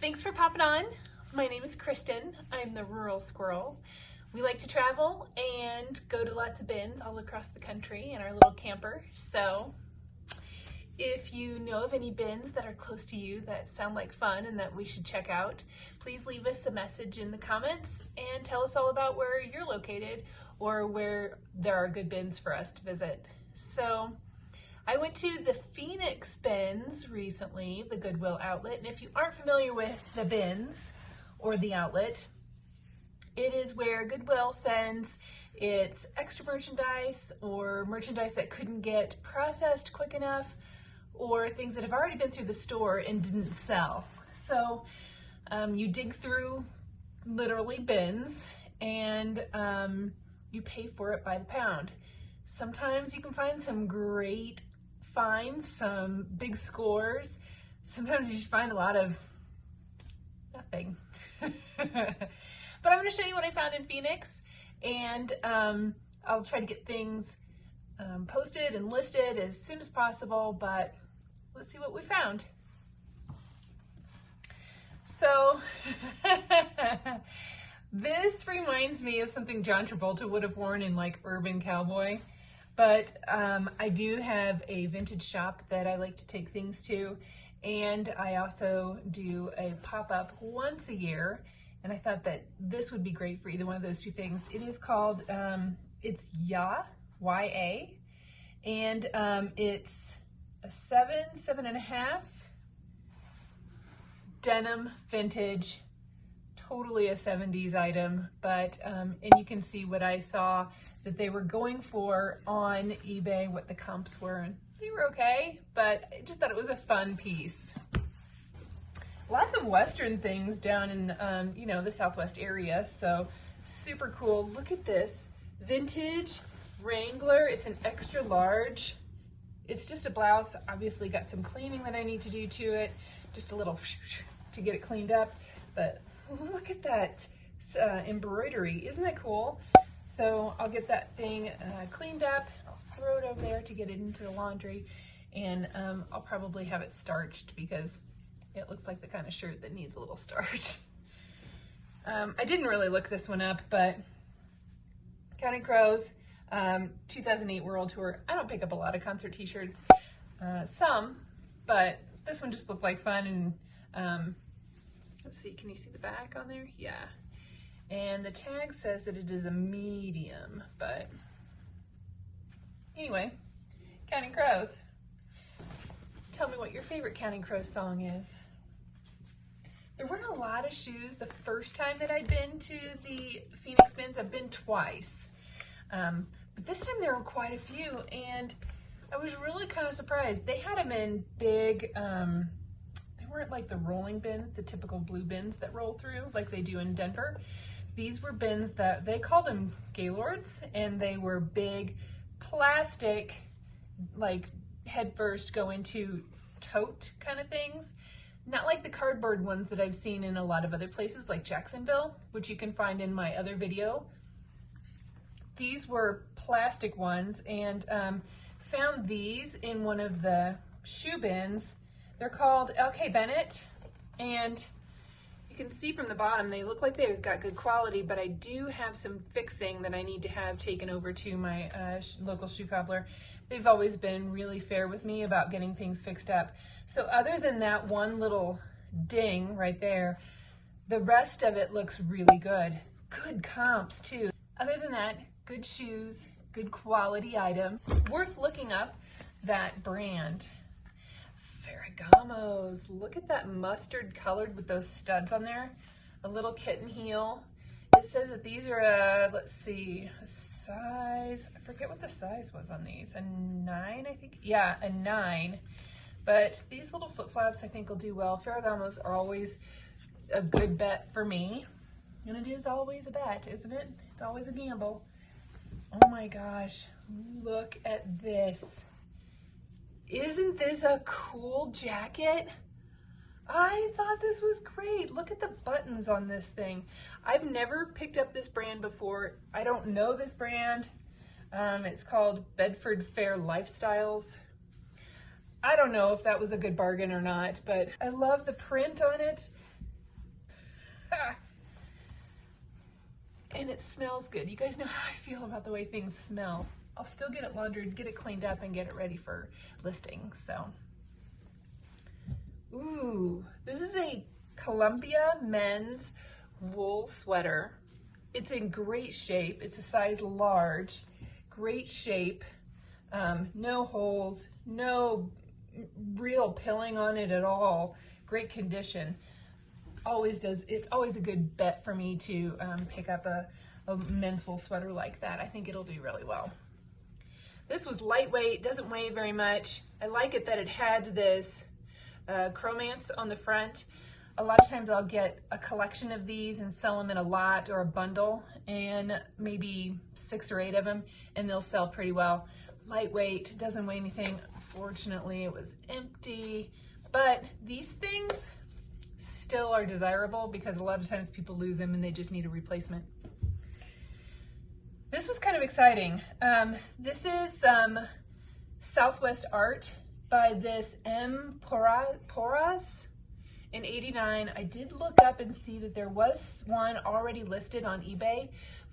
Thanks for popping on. My name is Kristen. I'm the rural squirrel. We like to travel and go to lots of bins all across the country in our little camper. So if you know of any bins that are close to you that sound like fun and that we should check out, please leave us a message in the comments and tell us all about where you're located or where there are good bins for us to visit. So I went to the Phoenix bins recently, the Goodwill Outlet, and if you aren't familiar with the bins or the outlet, it is where Goodwill sends its extra merchandise or merchandise that couldn't get processed quick enough or things that have already been through the store and didn't sell. So you dig through literally bins and you pay for it by the pound. Sometimes you can find some great finds, some big scores. Sometimes you just find a lot of nothing. But I'm going to show you what I found in Phoenix, and I'll try to get things posted and listed as soon as possible, but let's see what we found. So this reminds me of something John Travolta would have worn in like Urban Cowboy. But I do have a vintage shop that I like to take things to, and I also do a pop-up once a year, and I thought that this would be great for either one of those two things. It is called, it's YA, Y-A, and it's a 7.5 denim vintage, totally a 70s item, but and you can see what I saw that they were going for on eBay, what the comps were, and they were okay, but I just thought it was a fun piece. Lots of Western things down in the Southwest area, so super cool. Look at this vintage Wrangler. It's an extra large. It's just a blouse. Obviously got some cleaning that I need to do to it, just a little to get it cleaned up, but look at that embroidery. Isn't that cool? So I'll get that thing cleaned up. I'll throw it over there to get it into the laundry, and I'll probably have it starched because it looks like the kind of shirt that needs a little starch. I didn't really look this one up, but Counting Crows 2008 World Tour. I don't pick up a lot of concert t-shirts, some, but this one just looked like fun, and let's see, can you see the back on there? Yeah. And the tag says that it is a medium, but anyway, Counting Crows. Tell me what your favorite Counting Crows song is. There weren't a lot of shoes the first time that I'd been to the Phoenix bins. I've been twice. But this time there were quite a few, and I was really kind of surprised. They had them in big, they weren't like the rolling bins, the typical blue bins that roll through like they do in Denver. These were bins that they called them Gaylords, and they were big plastic, like head first go into tote kind of things. Not like the cardboard ones that I've seen in a lot of other places like Jacksonville, which you can find in my other video. These were plastic ones, and found these in one of the shoe bins. They're called LK Bennett, and you can see from the bottom they look like they've got good quality, but I do have some fixing that I need to have taken over to my local shoe cobbler. They've always been really fair with me about getting things fixed up. So other than that one little ding right there, the rest of it looks really good. Good comps too. Other than that, good shoes, good quality item. Worth looking up that brand. Ferragamo's. Look at that mustard colored with those studs on there. A little kitten heel. It says that these are let's see, a size, I forget what the size was on these. A 9, I think. Yeah, a 9. But these little flip-flops I think will do well. Ferragamo's are always a good bet for me. And it is always a bet, isn't it? It's always a gamble. Oh my gosh, look at this. Isn't this a cool jacket? I thought this was great. Look at the buttons on this thing. I've never picked up this brand before. I don't know this brand. It's called Bedford Fair Lifestyles. I don't know if that was a good bargain or not, but I love the print on it. And it smells good. You guys know how I feel about the way things smell. I'll still get it laundered, get it cleaned up, and get it ready for listing, so. Ooh, this is a Columbia men's wool sweater. It's in great shape. It's a size large, great shape. No holes, no real pilling on it at all. Great condition. It's always a good bet for me to pick up a men's wool sweater like that. I think it'll do really well. This was lightweight, doesn't weigh very much. I like it that it had this chromance on the front. A lot of times I'll get a collection of these and sell them in a lot or a bundle, and maybe 6 or 8 of them, and they'll sell pretty well. Lightweight, doesn't weigh anything. Unfortunately, it was empty, but these things still are desirable because a lot of times people lose them and they just need a replacement. This was kind of exciting. This is Southwest Art by this M. Porras in '89. I did look up and see that there was one already listed on eBay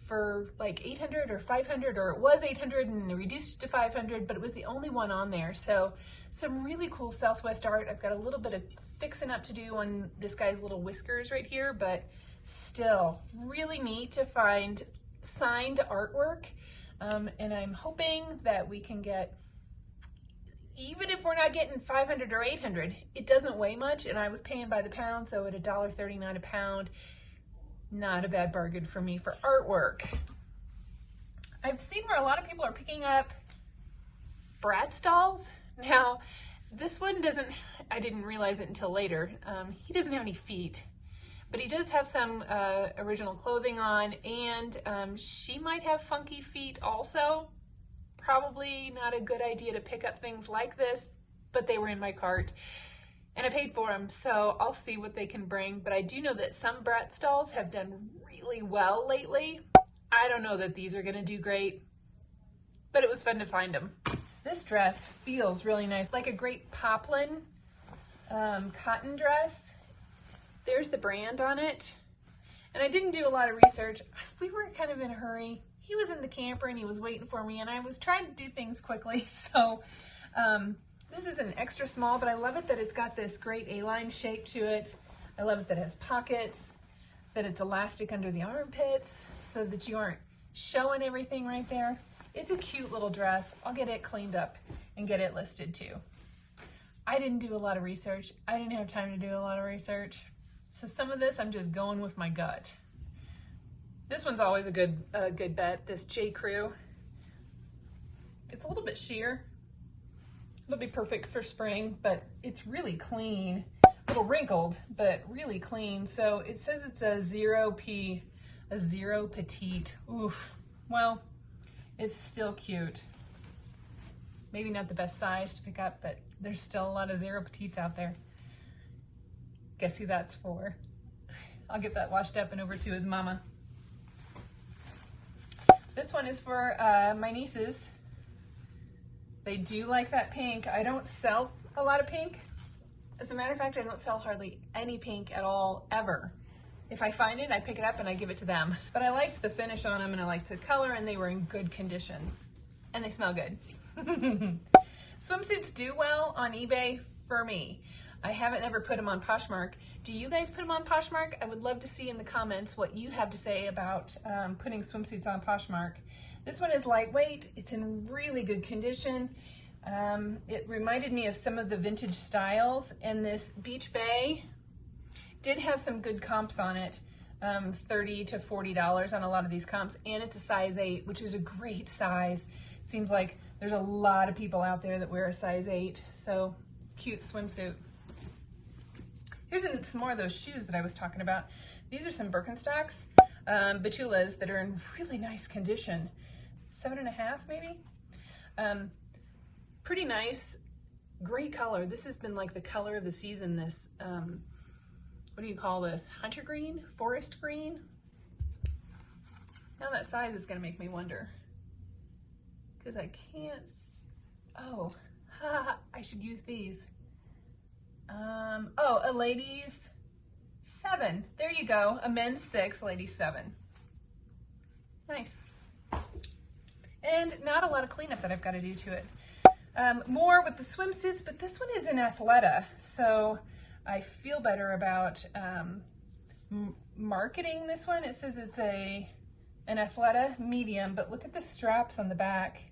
for like 800 or 500, or it was 800 and reduced to 500, but it was the only one on there. So some really cool Southwest art. I've got a little bit of fixing up to do on this guy's little whiskers right here, but still really neat to find signed artwork. And I'm hoping that we can get, even if we're not getting 500 or 800, it doesn't weigh much, and I was paying by the pound, so at $1.39 a pound, not a bad bargain for me for artwork. I've seen where a lot of people are picking up Bratz dolls. Now, this one doesn't, I didn't realize it until later. He doesn't have any feet, but he does have some original clothing on, and she might have funky feet also. Probably not a good idea to pick up things like this, but they were in my cart and I paid for them, so I'll see what they can bring. But I do know that some Bratz dolls have done really well lately. I don't know that these are gonna do great, but it was fun to find them. This dress feels really nice, like a great poplin cotton dress. There's the brand on it. And I didn't do a lot of research. We were kind of in a hurry. He was in the camper and he was waiting for me, and I was trying to do things quickly. So this is an extra small, but I love it that it's got this great A-line shape to it. I love it that it has pockets, that it's elastic under the armpits so that you aren't showing everything right there. It's a cute little dress. I'll get it cleaned up and get it listed too. I didn't do a lot of research. I didn't have time to do a lot of research. So some of this I'm just going with my gut. This one's always a good bet, this J. Crew. It's a little bit sheer. It'll be perfect for spring, but it's really clean. A little wrinkled, but really clean. So it says it's a 0P, a 0 petite. Oof, well, it's still cute. Maybe not the best size to pick up, but there's still a lot of 0 petites out there. Guess who that's for? I'll get that washed up and over to his mama. This one is for my nieces. They do like that pink. I don't sell a lot of pink. As a matter of fact, I don't sell hardly any pink at all, ever. If I find it, I pick it up and I give it to them. But I liked the finish on them and I liked the color, and they were in good condition. And they smell good. Swimsuits do well on eBay for me. I haven't ever put them on Poshmark. Do you guys put them on Poshmark? I would love to see in the comments what you have to say about putting swimsuits on Poshmark. This one is lightweight. It's in really good condition. It reminded me of some of the vintage styles, and this Beach Bay did have some good comps on it. $30 to $40 on a lot of these comps, and it's a size 8, which is a great size. Seems like there's a lot of people out there that wear a size 8, so cute swimsuit. Here's some more of those shoes that I was talking about. These are some Birkenstocks, Batulas, that are in really nice condition. 7.5 maybe? Pretty nice, great color. This has been like the color of the season, this, what do you call this? Hunter green? Forest green? Now that size is gonna make me wonder. Because I can't, oh, I should use these. Oh, a ladies 7. There you go. A men's 6, ladies 7. Nice. And not a lot of cleanup that I've got to do to it. More with the swimsuits, but this one is in Athleta, so I feel better about marketing this one. It says it's an Athleta medium, but look at the straps on the back.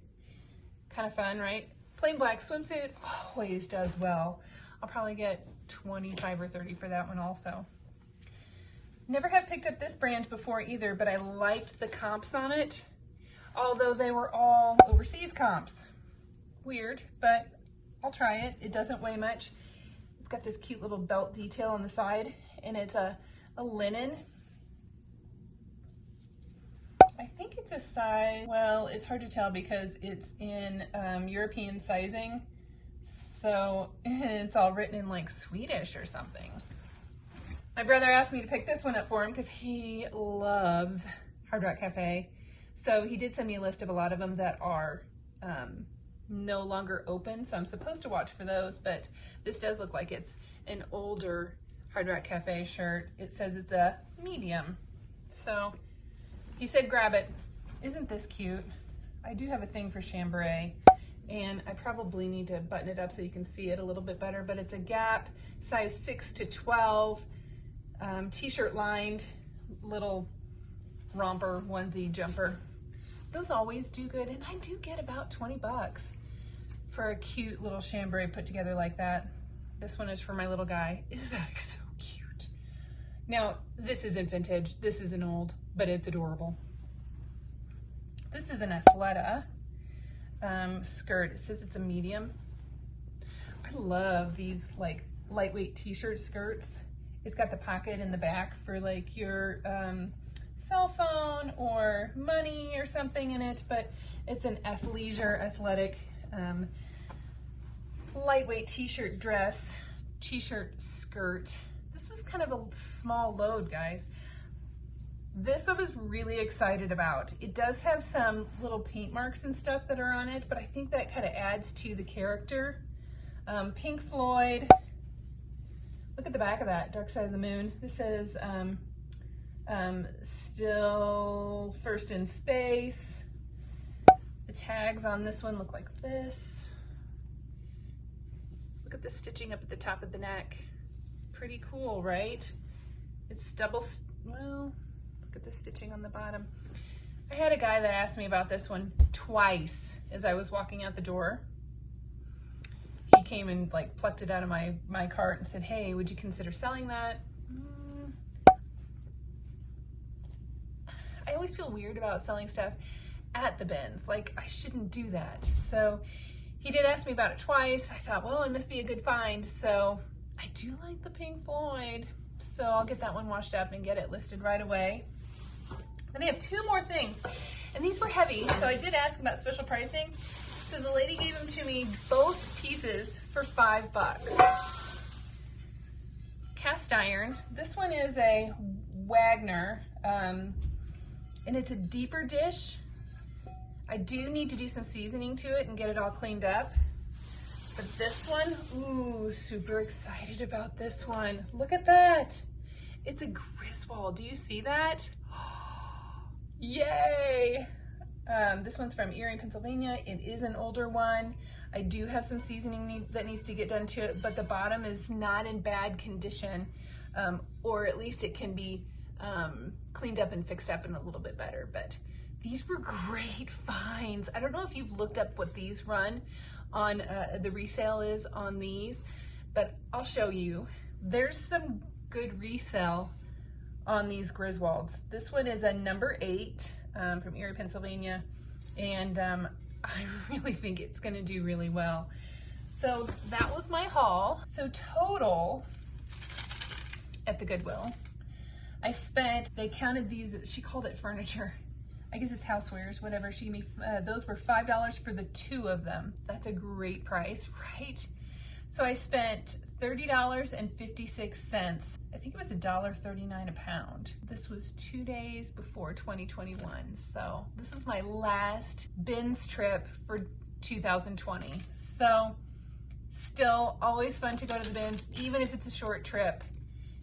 Kind of fun, right? Plain black swimsuit always does well. I'll probably get 25 or 30 for that one also. Never have picked up this brand before either, but I liked the comps on it, although they were all overseas comps. Weird, but I'll try it. It doesn't weigh much. It's got this cute little belt detail on the side, and it's a linen. I think it's a size, well, it's hard to tell because it's in European sizing, so it's all written in like Swedish or something. My brother asked me to pick this one up for him because he loves Hard Rock Cafe. So he did send me a list of a lot of them that are no longer open, so I'm supposed to watch for those, but this does look like it's an older Hard Rock Cafe shirt. It says it's a medium. So he said grab it. Isn't this cute? I do have a thing for chambray, and I probably need to button it up so you can see it a little bit better, but it's a Gap, size 6 to 12, t-shirt lined, little romper onesie jumper. Those always do good, and I do get about 20 bucks for a cute little chambray put together like that. This one is for my little guy. Isn't that so cute? Now, this isn't vintage, this isn't old, but it's adorable. This is an Athleta skirt. It says it's a medium. I love these like lightweight t-shirt skirts. It's got the pocket in the back for like your cell phone or money or something in it, but it's an athleisure, athletic, lightweight t-shirt dress, t-shirt skirt. This was kind of a small load, guys. This I was really excited about. It does have some little paint marks and stuff that are on it, but I think that kind of adds to the character. Pink Floyd. Look at the back of that, Dark Side of the Moon. This says still first in space. The tags on this one look like this. Look at the stitching up at the top of the neck. Pretty cool, right? It's double, well, look at the stitching on the bottom. I had a guy that asked me about this one twice as I was walking out the door. He came and like plucked it out of my cart and said, hey, would you consider selling that? I always feel weird about selling stuff at the bins. Like, I shouldn't do that. So he did ask me about it twice. I thought, well, it must be a good find. So I do like the Pink Floyd. So I'll get that one washed up and get it listed right away. Then I have 2 more things. And these were heavy, so I did ask about special pricing. So the lady gave them to me, both pieces, for $5. Cast iron. This one is a Wagner, and it's a deeper dish. I do need to do some seasoning to it and get it all cleaned up. But this one, ooh, super excited about this one. Look at that. It's a Griswold. Do you see that? Yay! This one's from Erie, Pennsylvania. It is an older one. I do have some seasoning that needs to get done to it, but the bottom is not in bad condition, or at least it can be cleaned up and fixed up and a little bit better. But these were great finds. I don't know if you've looked up what these run on, the resale is on these, but I'll show you. There's some good resale on these Griswolds. This one is a number 8 from Erie, Pennsylvania, and I really think it's gonna do really well. So that was my haul. So total at the Goodwill, I spent, they counted these, she called it furniture. I guess it's housewares, whatever. She gave me, those were $5 for the 2 of them. That's a great price, right? So I spent $30.56. I think it was $1.39 a pound. This was 2 days before 2021. So this is my last bins trip for 2020. So still always fun to go to the bins, even if it's a short trip.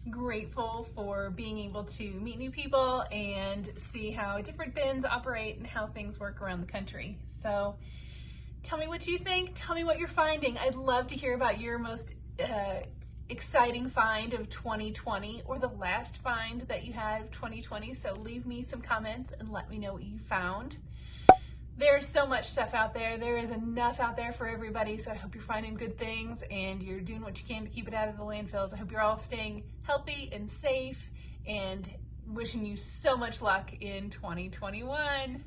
grateful for being able to meet new people and see how different bins operate and how things work around the country. So tell me what you think. Tell me what you're finding. I'd love to hear about your most exciting find of 2020 or the last find that you had of 2020. So leave me some comments and let me know what you found. There's so much stuff out there. There is enough out there for everybody. So I hope you're finding good things and you're doing what you can to keep it out of the landfills. I hope you're all staying healthy and safe, and wishing you so much luck in 2021.